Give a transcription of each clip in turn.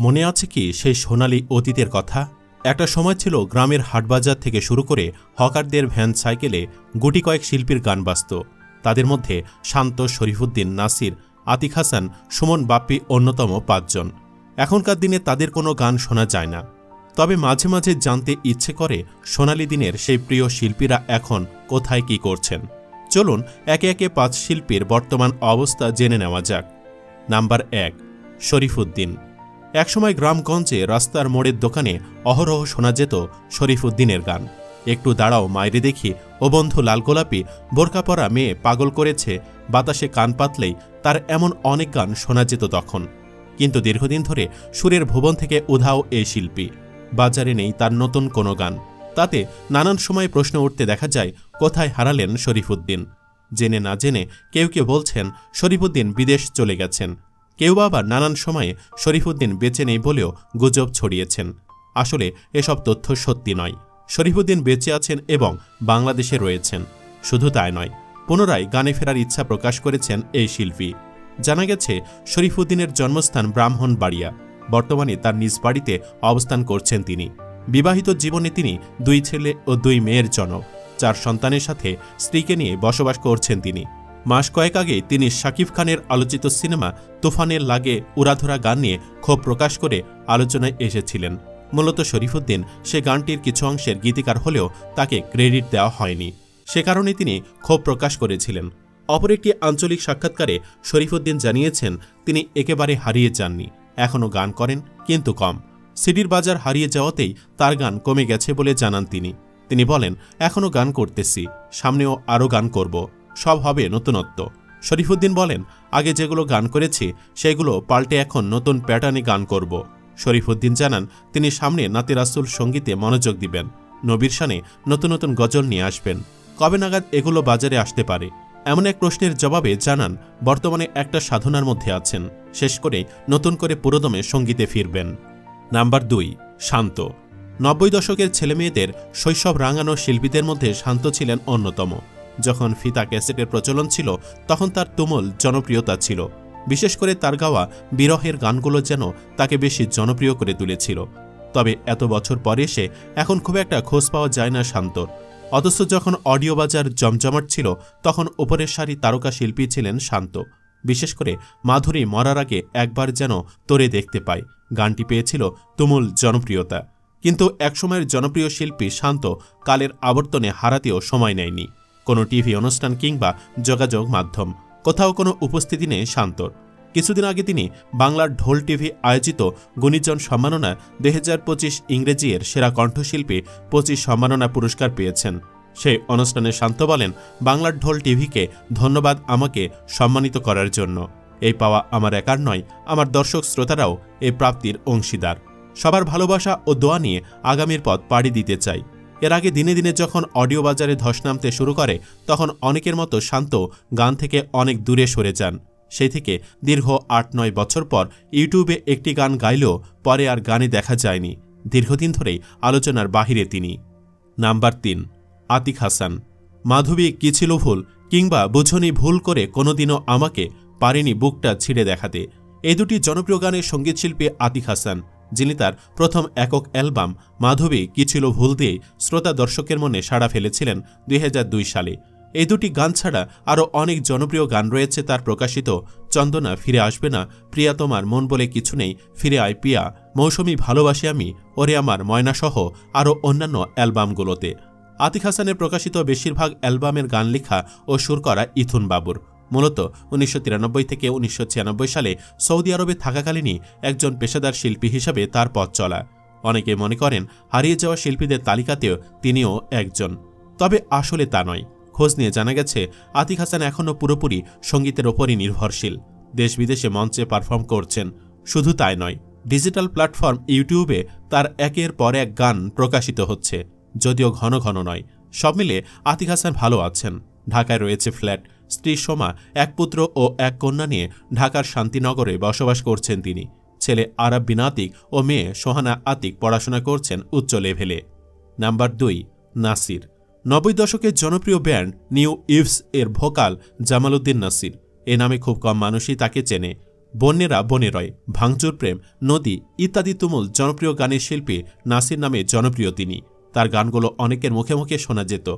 মনে আছে কি সেই সোনালী অতীতের কথা? একটা সময় ছিল গ্রামের হাটবাজার থেকে শুরু করে হকারদের ভ্যান সাইকেলে গুটি কয়েক শিল্পীর গান বাজত। তাদের মধ্যে শান্ত, শরীফুদ্দিন, নাসির, আতিক হাসান, সুমন, বাপ্পি অন্যতম 5 জন। এখনকার দিনে তাদের কোনো গান শোনা যায় না। তবে মাঝে মাঝে জানতে ইচ্ছে করে সোনালী দিনের সেই প্রিয় শিল্পীরা এখন কোথায় কি করছেন। চলুন একে একে 5 শিল্পীর বর্তমান অবস্থা জেনে নেওয়া যাক। নাম্বার 1, শরীফুদ্দিন। একসময় গ্রামগঞ্জে রাস্তার মোড়ের দোকানে অহরহ শোনা যেত শরীফুদ্দিনের গান। একটু দাঁড়াও মাইরে দেখি, ও বন্ধু লাল গোলাপি, বোরকা পরা মেয়ে পাগল করেছে, বাতাসে কান পাতলেই, তার এমন অনেক গান শোনা যেত তখন। কিন্তু দীর্ঘদিন ধরে সুরের ভুবন থেকে উধাও এই শিল্পী। বাজারে নেই তার নতুন কোনো গান। তাতে নানান সময় প্রশ্ন উঠতে দেখা যায়, কোথায় হারালেন শরীফুদ্দিন? জেনে না জেনে কেউ কেউ বলছেন শরীফুদ্দিন বিদেশ চলে গেছেন, কেউ আবার নানান সময়ে শরীফুদ্দিন বেঁচে নেই বলেও গুজব ছড়িয়েছেন। আসলে এসব তথ্য সত্যি নয়। শরীফুদ্দিন বেঁচে আছেন এবং বাংলাদেশে রয়েছেন। শুধু তাই নয়, পুনরায় গানে ফেরার ইচ্ছা প্রকাশ করেছেন এই শিল্পী। জানা গেছে শরীফুদ্দিনের জন্মস্থান ব্রাহ্মণবাড়িয়া। বর্তমানে তার নিজ বাড়িতে অবস্থান করছেন তিনি। বিবাহিত জীবনে তিনি 2 ছেলে ও 2 মেয়ের জনক। 4 সন্তানের সাথে স্ত্রীকে নিয়ে বসবাস করছেন তিনি। মাস কয়েক আগে তিনি শাকিব খানের আলোচিত সিনেমা তুফানের লাগে উড়াধরা গান নিয়ে ক্ষোভ প্রকাশ করে আলোচনায় এসেছিলেন। মূলত শরীফুদ্দিন সে গানটির কিছু অংশের গীতিকার হলেও তাকে ক্রেডিট দেওয়া হয়নি। সে কারণে তিনি ক্ষোভ প্রকাশ করেছিলেন। অপর একটি আঞ্চলিক সাক্ষাৎকারে শরীফুদ্দিন জানিয়েছেন তিনি একেবারে হারিয়ে যাননি, এখনও গান করেন কিন্তু কম। সিডির বাজার হারিয়ে যাওয়াতেই তার গান কমে গেছে বলে জানান তিনি। তিনি বলেন, এখনও গান করতেছি, সামনেও আরও গান করব, সব হবে নতুনত্ব। শরীফুদ্দিন বলেন, আগে যেগুলো গান করেছি সেগুলো পাল্টে এখন নতুন প্যাটার্নে গান করব। শরীফুদ্দিন জানান তিনি সামনে নাতে রাসূল সঙ্গীতে মনোযোগ দিবেন, নবীর শানে নতুন নতুন গজল নিয়ে আসবেন। কবে নাগাদ এগুলো বাজারে আসতে পারে? এমন এক প্রশ্নের জবাবে জানান বর্তমানে একটা সাধনার মধ্যে আছেন, শেষ করে নতুন করে পুরোদমে সঙ্গীতে ফিরবেন। নাম্বার 2, শান্ত। 90 দশকের ছেলেমেয়েদের শৈশব রাঙানো শিল্পীদের মধ্যে শান্ত ছিলেন অন্যতম। যখন ফিতা ক্যাসেটের প্রচলন ছিল তখন তার তুমুল জনপ্রিয়তা ছিল। বিশেষ করে তার গাওয়া বিরহের গানগুলো যেন তাকে বেশি জনপ্রিয় করে তুলেছিল। তবে এত বছর পরে এসে এখন খুব একটা খোঁজ পাওয়া যায় না শান্তর। অথচ যখন অডিও বাজার জমজমাট ছিল তখন উপরের সারি তারকা শিল্পী ছিলেন শান্ত। বিশেষ করে মাধুরী মরার আগে একবার যেন তোরে দেখতে পাই গানটি পেয়েছিল তুমুল জনপ্রিয়তা। কিন্তু একসময়ের জনপ্রিয় শিল্পী শান্ত কালের আবর্তনে হারাতেও সময় নেয়নি। কোনো টিভি অনুষ্ঠান কিংবা যোগাযোগ মাধ্যম, কোথাও কোনো উপস্থিতি নেই শান্তর। কিছুদিন আগে তিনি বাংলার ঢোল টিভি আয়োজিত গুণীজন সম্মাননা 2025 ইংরেজি এর সেরা কণ্ঠশিল্পী 25 সম্মাননা পুরস্কার পেয়েছেন। সেই অনুষ্ঠানে শান্ত বলেন, বাংলার ঢোল টিভিকে ধন্যবাদ আমাকে সম্মানিত করার জন্য। এই পাওয়া আমার একার নয়, আমার দর্শক শ্রোতারাও এই প্রাপ্তির অংশীদার। সবার ভালোবাসা ও দোয়া নিয়ে আগামীর পথ পাড়ি দিতে চাই। এর আগে দিনে দিনে যখন অডিও বাজারে ধস নামতে শুরু করে তখন অনেকের মতো শান্ত গান থেকে অনেক দূরে সরে যান। সেই থেকে দীর্ঘ 8-9 বছর পর ইউটিউবে একটি গান গাইলেও পরে আর গানে দেখা যায়নি। দীর্ঘদিন ধরেই আলোচনার বাহিরে তিনি। নাম্বার 3, আতিক হাসান। মাধবী কি ছিল ভুল কিংবা বুঝনি ভুল করে কোনোদিনও আমাকে পারেনি বুকটা ছিঁড়ে দেখাতে, এই দুটি জনপ্রিয় গানের সঙ্গীতশিল্পী আতিক হাসান, যিনি তার প্রথম একক অ্যালবাম মাধবী কি ছিল ভুল দিয়ে শ্রোতা দর্শকের মনে সাড়া ফেলেছিলেন 2002 সালে। এই দুটি গান ছাড়া আরও অনেক জনপ্রিয় গান রয়েছে তার প্রকাশিত চন্দনা, ফিরে আসবে না, প্রিয়া তোমার মন বলে কিছু নেই, ফিরে আয় পিয়া, মৌসুমী ভালোবাসি আমি, ওরে আমার ময়নাসহ আরও অন্যান্য অ্যালবামগুলোতে। আতিক হাসানের প্রকাশিত বেশিরভাগ অ্যালবামের গান লেখা ও সুর করা ইথুন বাবুর। মূলত 1993 থেকে 1996 সালে সৌদি আরবে থাকাকালীনই একজন পেশাদার শিল্পী হিসাবে তার পথ চলা। অনেকে মনে করেন হারিয়ে যাওয়া শিল্পীদের তালিকাতেও তিনিও একজন, তবে আসলে তা নয়। খোঁজ নিয়ে জানা গেছে আতিক হাসান এখনও পুরোপুরি সঙ্গীতের ওপরই নির্ভরশীল। দেশ বিদেশে মঞ্চে পারফর্ম করছেন। শুধু তাই নয়, ডিজিটাল প্ল্যাটফর্ম ইউটিউবে তার একের পর এক গান প্রকাশিত হচ্ছে, যদিও ঘন ঘন নয়। সব মিলে আতিক হাসান ভালো আছেন। ঢাকায় রয়েছে ফ্ল্যাট, স্ত্রী সোমা, এক পুত্র ও এক কন্যা নিয়ে ঢাকার শান্তিনগরে বসবাস করছেন তিনি। ছেলে আরাব বিন আতিক ও মেয়ে সোহানা আতিক পড়াশোনা করছেন উচ্চ লেভেলে। নাম্বার 2, নাসির। 90 দশকের জনপ্রিয় ব্যান্ড নিউ ইভস এর ভোকাল জামাল উদ্দিন নাসির। এ নামে খুব কম মানুষই তাকে চেনে। বন্যেরা বনে রয়, ভাঙচুর প্রেম, নদী ইত্যাদি তুমুল জনপ্রিয় গানের শিল্পী নাসির নামে জনপ্রিয় তিনি। তার গানগুলো অনেকের মুখে মুখে শোনা যেত।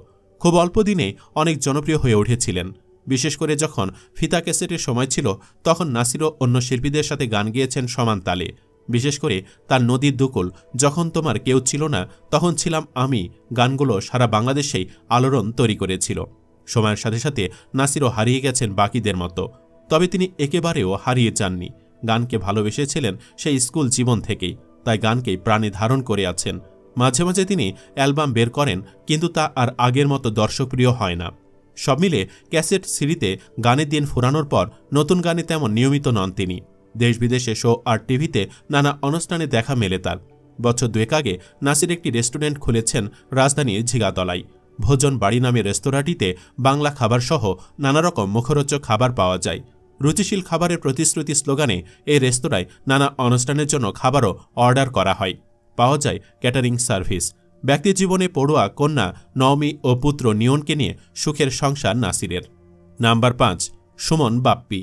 খুব অল্প দিনে অনেক জনপ্রিয় হয়ে উঠেছিলেন। বিশেষ করে যখন ফিতা ক্যাসেটের সময় ছিল, তখন নাসিরও অন্য শিল্পীদের সাথে গান গেয়েছেন সমান তালে। বিশেষ করে তার নদীর দুকুল, যখন তোমার কেউ ছিল না তখন ছিলাম আমি গানগুলো সারা বাংলাদেশেই আলোড়ন তৈরি করেছিল। সময়ের সাথে সাথে নাসিরও হারিয়ে গেছেন বাকিদের মতো। তবে তিনি একেবারেও হারিয়ে যাননি। গানকে ভালোবেসেছিলেন সেই স্কুল জীবন থেকেই, তাই গানকেই প্রাণে ধারণ করে আছেন। মাঝে মাঝে তিনি অ্যালবাম বের করেন, কিন্তু তা আর আগের মতো দর্শকপ্রিয় হয় না। সব মিলে ক্যাসেট সিডিতে গানের দিন ফুরানোর পর নতুন গানে তেমন নিয়মিত নন তিনি। দেশ বিদেশে শো আর টিভিতে নানা অনুষ্ঠানে দেখা মেলে তার। বছর 2 আগে নাসির একটি রেস্টুরেন্ট খুলেছেন রাজধানীর ঝিগাতলায়। ভোজন বাড়ি নামে রেস্তোরাঁটিতে বাংলা খাবার সহ নানা রকম মুখরোচক খাবার পাওয়া যায়। রুচিশীল খাবারের প্রতিশ্রুতি স্লোগানে এই রেস্তোরাঁয় নানা অনুষ্ঠানের জন্য খাবারও অর্ডার করা হয়। পাওয়া যায় ক্যাটারিং সার্ভিস। ব্যক্তিজীবনে পড়ুয়া কন্যা নওমি ও পুত্র নিয়নকে নিয়ে সুখের সংসার নাসিরের। নাম্বার 5, সুমন বাপ্পি।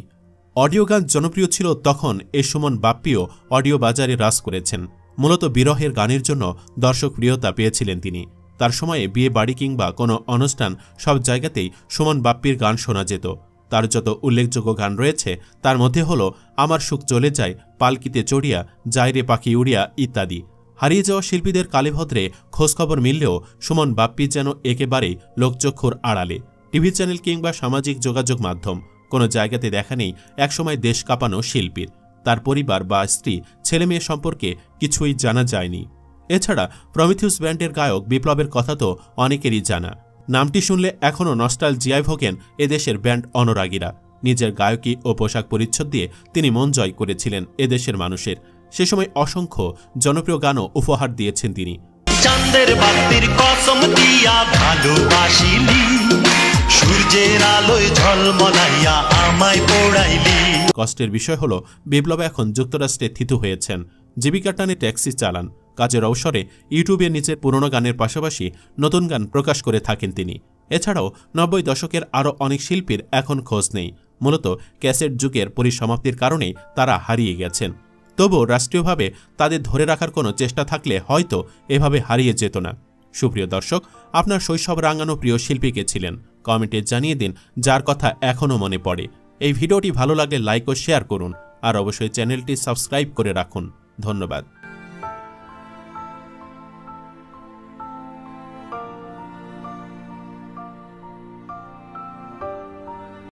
অডিও গান জনপ্রিয় ছিল তখন এই সুমন বাপ্পিও অডিও বাজারে রাজ করেছেন। মূলত বিরহের গানের জন্য দর্শক প্রিয়তা পেয়েছিলেন তিনি। তার সময়ে বিয়ে বাড়ি কিংবা কোনো অনুষ্ঠান সব জায়গাতেই সুমন বাপ্পির গান শোনা যেত। তার যত উল্লেখযোগ্য গান রয়েছে তার মধ্যে হল আমার সুখ চলে যায়, পালকিতে চড়িয়া, যাইরে পাখি উড়িয়া ইত্যাদি। হারিয়ে যাওয়া শিল্পীদের কালীভদ্রে খোঁজখবর মিললেও সুমন বাপ্পি যেন একেবারেই লোকচক্ষুর আড়ালে। টিভি চ্যানেল কিংবা সামাজিক যোগাযোগ মাধ্যম কোনো জায়গাতে দেখা নেই একসময় দেশ কাঁপানো শিল্পীর। তার পরিবার বা স্ত্রী, ছেলেমেয়ে সম্পর্কে কিছুই জানা যায়নি। এছাড়া প্রমিথিউস ব্যান্ডের গায়ক বিপ্লবের কথা তো অনেকেরই জানা। নামটি শুনলে এখনও নস্টালজিয়ায় ভোগেন এদেশের ব্যান্ড অনুরাগীরা। নিজের গায়কী ও পোশাক পরিচ্ছদ দিয়ে তিনি মন জয় করেছিলেন এদেশের মানুষের। সে সময় অসংখ্য জনপ্রিয় গানও উপহার দিয়েছেন তিনি। চাঁদের বাতির কসম দিয়া ভালোবাসিলি, সূর্যের আলোয় ঝলমলাইয়া আমায় পোড়াইলি। কষ্টের বিষয় হলো বিপ্লব এখন যুক্তরাষ্ট্রে থিতু হয়েছেন। জীবিকার টানে ট্যাক্সি চালান। কাজের অবসরে ইউটিউবে নিজের পুরনো গানের পাশাপাশি নতুন গান প্রকাশ করে থাকেন তিনি। এছাড়াও 90 দশকের আরও অনেক শিল্পীর এখন খোঁজ নেই। মূলত ক্যাসেট যুগের পরিসমাপ্তির কারণেই তারা হারিয়ে গেছেন। তবুও রাষ্ট্রীয়ভাবে তাদের ধরে রাখার কোনো চেষ্টা থাকলে হয়তো এভাবে হারিয়ে যেত না। সুপ্রিয় দর্শক, আপনার শৈশব রাঙানো প্রিয় শিল্পীকে ছিলেন? কমেন্টে জানিয়ে দিন যার কথা এখনও মনে পড়ে। এই ভিডিওটি ভালো লাগলে লাইক ও শেয়ার করুন, আর অবশ্যই চ্যানেলটি সাবস্ক্রাইব করে রাখুন। ধন্যবাদ।